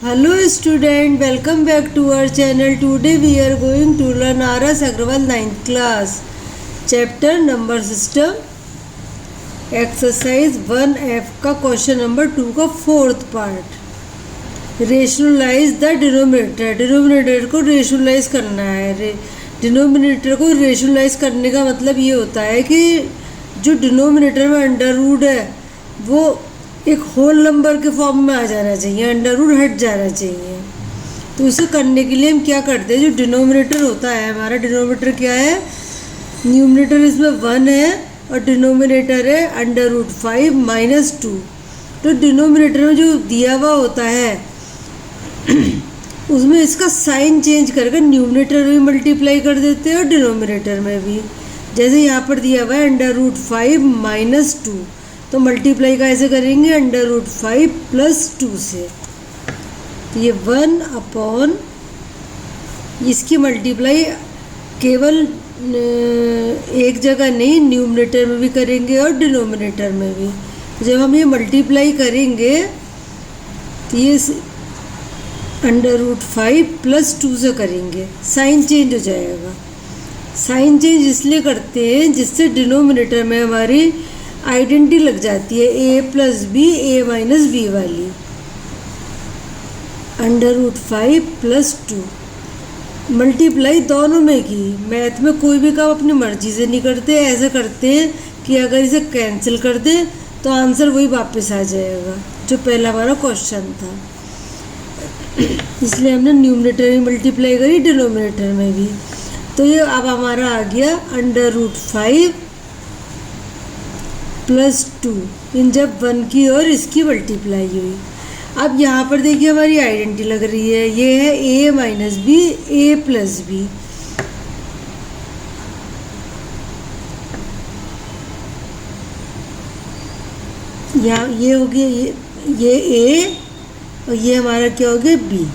Hello student, welcome back to our channel. Today we are going to learn R.S. Agrawal 9th class. Chapter number system. Exercise 1F का question number 2 का fourth part. Rationalize the denominator. Denominator को rationalize करना है. Denominator को rationalize करने का मतलब ये होता है कि जो denominator में अंडर रूट है वो एक होल नंबर के फॉर्म में आ जाना चाहिए, अंडर रूट हट जाना चाहिए। तो इसे करने के लिए हम क्या करते हैं, जो डिनोमिनेटर होता है हमारा, डिनोमिनेटर क्या है, न्यूमिनेटर इसमें 1 है और डिनोमिनेटर है अंडर रूट 5 माइनस 2। तो डिनोमिनेटर में जो दिया हुआ होता है उसमें इसका साइन चेंज करके न्यूमिनेटर में मल्टीप्लाई कर देते हैं और डिनोमिनेटर में भी। जैसे यहाँ पर दिया हुआ है अंडर रूट 5 माइनस 2, तो मल्टीप्लाई कैसे करेंगे, अंडर रूट 5 प्लस 2 से। तो ये 1 अपॉन इसकी मल्टीप्लाई केवल एक जगह नहीं, न्यूमिनेटर में भी करेंगे और डिनोमिनेटर में भी। जब हम ये मल्टीप्लाई करेंगे तो ये अंडर रूट 5 प्लस 2 से करेंगे, साइन चेंज हो जाएगा। साइन चेंज इसलिए करते हैं जिससे डिनोमिनेटर में हमारी आइडेंटिटी लग जाती है, a plus b a minus b वाली, अंडर रूट 5 प्लस 2। मल्टीप्लाई दोनों में की, मैथ में कोई भी काम अपनी मर्जी से नहीं करते, ऐसे करते हैं कि अगर इसे कैंसिल कर दें तो आंसर वही वापस आ जाएगा जो पहला हमारा क्वेश्चन था। इसलिए हमने न्यूमिनेटर में मल्टीप्लाई करी, डिनोमिनेटर में भी। तो ये अब हमारा आ गया अंडर रूट 5 प्लस 2 इन जब 1 की और इसकी मल्टीप्लाई हुई। अब यहाँ पर देखिए हमारी आइडेंटिटी लग रही है, ये है a minus b a plus b. यहाँ ये हो गया, ये a और ये हमारा क्या हो गया b।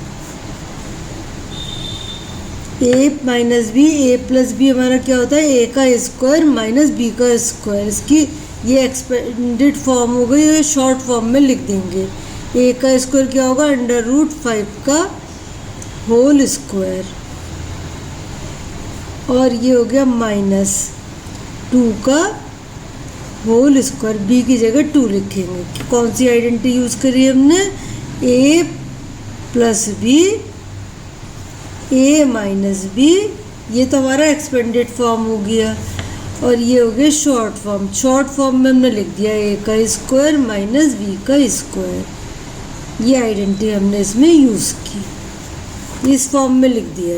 a minus b a plus b हमारा क्या होता है, a का स्क्वायर माइनस b का स्क्वायर। इसकी ये एक्सपेंडेड फॉर्म हो गई, ये शॉर्ट फॉर्म में लिख देंगे। a का स्क्वायर क्या होगा, अंडर रूट 5 का होल स्क्वायर, और ये हो गया माइनस 2 का होल स्क्वायर। b की जगह 2 लिखेंगे। कौन सी आइडेंटिटी यूज़ करी हमने, a plus b a minus b, ये तो हमारा एक्सपेंडेड फॉर्म हो गया। और ये हो गया शॉर्ट फॉर्म। शॉर्ट फॉर्म में हमने लिख दिया a का स्क्वायर माइनस बी का स्क्वायर। ये आइडेंटिटी हमने इसमें यूज़ की, इस फॉर्म में लिख दिया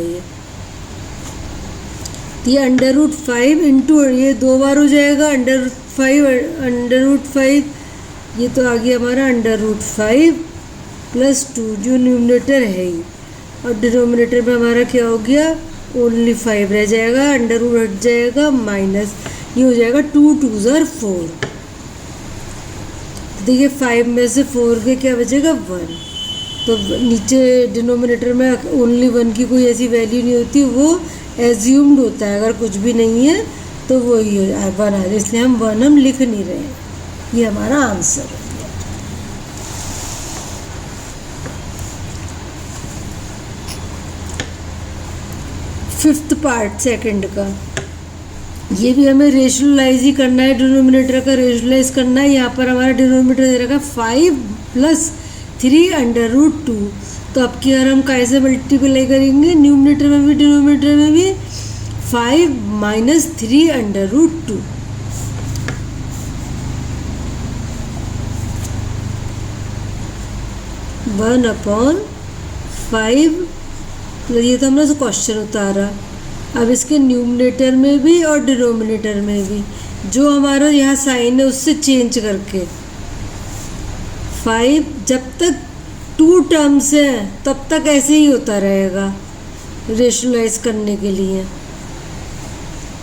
ये अंडर रूट 5 इंटू, ये 2 बार हो जाएगा अंडर रूट 5, ये तो आ गया हमारा अंडर रूट 5 प्लस 2 जो न्यूमिनेटर है ही, और डिनोमिनेटर में हमारा क्या हो गया, ओनली 5 रह जाएगा, अंडर रूट हट जाएगा, माइनस ये हो जाएगा 2 2 ज़र 4। देखिए 5 में से 4 के क्या बचेगा, 1। तो नीचे डिनोमिनेटर में ओनली 1 की कोई ऐसी वैल्यू नहीं होती, वो एज्यूम्ड होता है। अगर कुछ भी नहीं है तो वो ही 1 आ जाए, इसलिए हम 1 हम लिख नहीं रहे हैं। ये हमारा आंसर है। फिफ्थ पार्ट सेकंड का, ये भी हमें रेशनलाइज ही करना है, डिनोमिनेटर का रेशनलाइज करना है। यहाँ पर हमारा डिनोमिनेटर दे रखा 5 प्लस 3 अंडर रूट 2। तो अब की अगर हम कैसे मल्टीप्लाई करेंगे, न्यूमिनेटर में भी डिनोमिनेटर में भी, 5 minus 3 under root 2। One upon 5, ये तो हमने क्वेश्चन उतारा। अब इसके न्यूमिनेटर में भी और डिनोमिनेटर में भी जो हमारा यहाँ साइन है उससे चेंज करके 5, जब तक 2 टर्म्स हैं तब तक ऐसे ही होता रहेगा रेशनलाइज करने के लिए।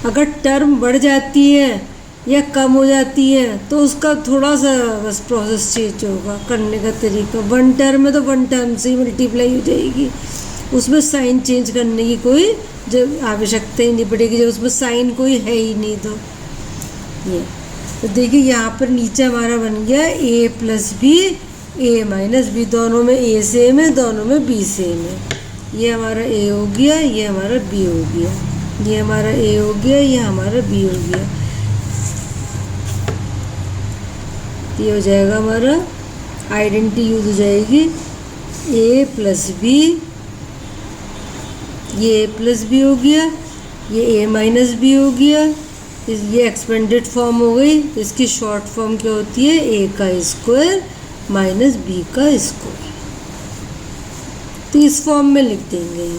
अगर टर्म बढ़ जाती है या कम हो जाती है तो उसका थोड़ा सा बस प्रोसेस चेंज होगा करने का तरीका। 1 टर्म है तो 1 टर्म से ही मल्टीप्लाई हो जाएगी, उसमें साइन चेंज करने की कोई जब आवश्यकता ही नहीं पड़ेगी, जब उसमें साइन कोई है ही नहीं। तो ये तो देखिए यहाँ पर नीचे हमारा बन गया a plus b a minus b, दोनों में ए सेम है, दोनों में बी सेम है। ये हमारा ए हो गया, ये हमारा बी हो गया, ये हमारा ए हो गया, ये हमारा बी हो गया। ये हो जाएगा हमारा, आइडेंटिटी यूज हो जाएगी, ए प्लस बी, ये ए प्लस बी हो गया, ये ए माइनस बी हो गया, ये एक्सपेंडेड फॉर्म हो गई। इसकी शॉर्ट फॉर्म क्या होती है, ए का स्क्वायर माइनस बी का स्क्वायर। तो इस फॉर्म में लिख देंगे।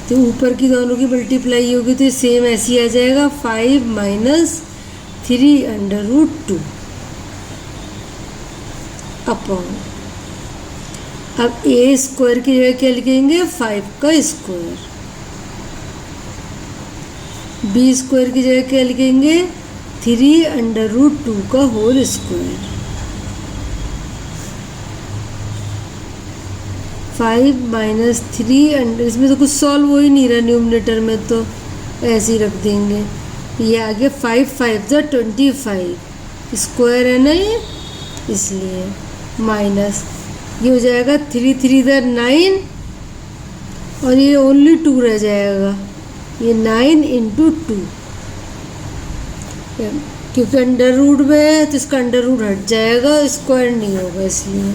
तो ऊपर की दोनों की मल्टीप्लाई होगी तो सेम ऐसे ही आ जाएगा, 5 माइनस 3 अंडर रूट 2 अपॉन, अब ए स्क्वायर की जगह क्या लिखेंगे, 5 का स्क्वायर, बी स्क्वायर की जगह क्या लिखेंगे, 3 अंडर रूट 2 का होल स्क्वायर। 5 माइनस 3 अंडर, इसमें तो कुछ सॉल्व हो ही नहीं रहा न्यूमरेटर में, तो ऐसे ही रख देंगे। ये आगे 5 5 ज़ा 25 स्क्वायर है ना ये, इसलिए माइनस, ये हो जाएगा 3 3 ज़ा 9 और ये ओनली 2 रह जाएगा, ये 9 इंटू 2, क्योंकि अंडर रूट में है तो इसका अंडर रूट हट जाएगा, स्क्वायर नहीं होगा, इसलिए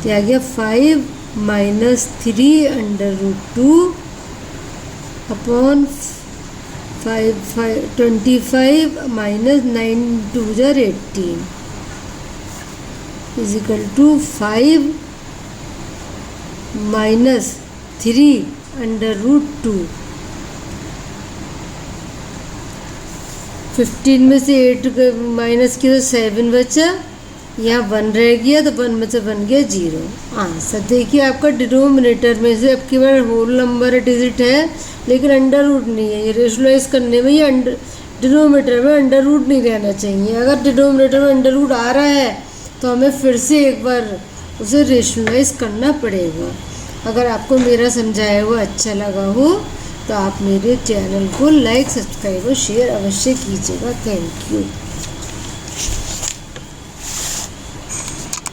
तो आ गया 5 minus 3 under root 2 upon 25 minus 9 2 ज़ा 18 is equal to 5 minus 3 under root 2। 15 में से 8 माइनस किया तो 7 बचा, यहाँ 1 रह गया तो 1 में से बन गया 0 आंसर। देखिए आपका डिनोमिनेटर में से अब की बार होल नंबर डिजिट है लेकिन अंडर रूट नहीं है। ये रेशनलाइज करने में ये डिनोमिनेटर में अंडर रूट नहीं रहना चाहिए। अगर डिनोमिनेटर में अंडर रूट आ रहा है तो हमें फिर से एक बार उसे रेशनलाइज करना पड़ेगा। अगर आपको मेरा समझाया हुआ अच्छा लगा हो तो आप मेरे चैनल को लाइक, सब्सक्राइब और शेयर अवश्य कीजिएगा। Thank you.